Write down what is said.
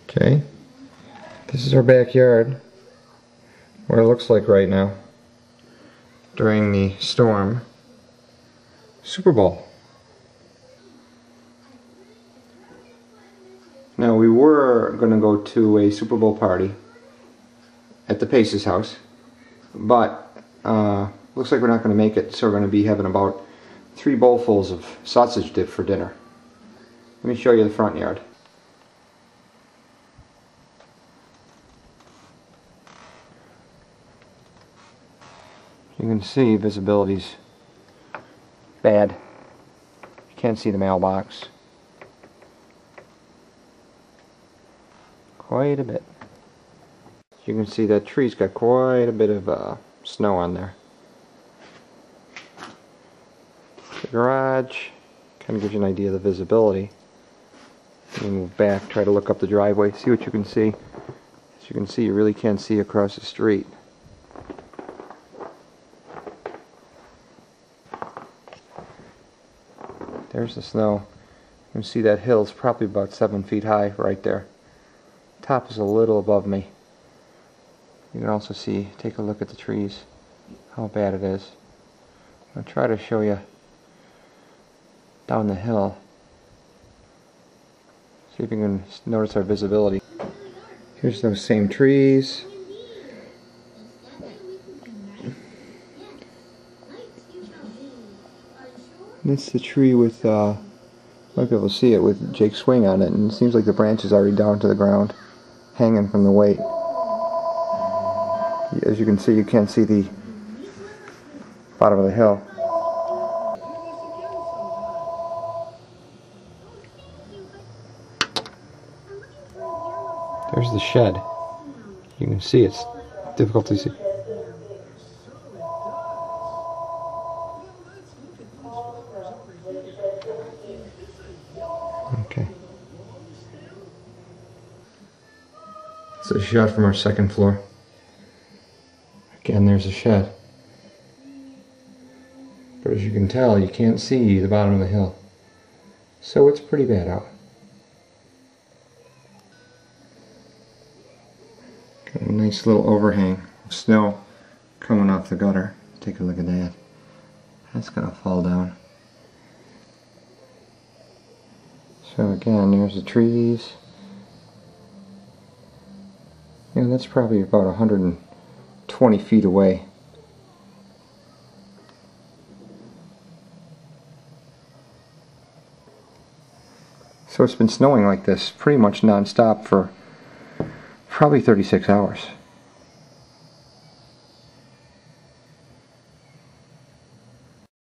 Okay, this is our backyard, what it looks like right now during the storm. Super Bowl. Now we were going to go to a Super Bowl party at the Pace's house, but looks like we're not going to make it, so we're going to be having about 3 bowlfuls of sausage dip for dinner. Let me show you the front yard. You can see visibility's bad. You can't see the mailbox. Quite a bit. You can see that tree's got quite a bit of snow on there. The garage kind of gives you an idea of the visibility. Let me move back, try to look up the driveway, see what you can see. As you can see, you really can't see across the street. There's the snow. You can see that hill's probably about 7 feet high right there. Top is a little above me. You can also see, take a look at the trees, how bad it is. I'll try to show you down the hill. See if you can notice our visibility. Here's those same trees. That's the tree with, might be able to see it with Jake's swing on it, and it seems like the branch is already down to the ground, hanging from the weight. As you can see, you can't see the bottom of the hill. There's the shed. You can see it's difficult to see. Okay. It's a shot from our second floor. Again, there's a shed. But as you can tell, you can't see the bottom of the hill. So it's pretty bad out. Got a nice little overhang of snow coming off the gutter. Take a look at that. That's gonna fall down. So again, there's the trees. Yeah, that's probably about 120 feet away. So it's been snowing like this pretty much non-stop for probably 36 hours.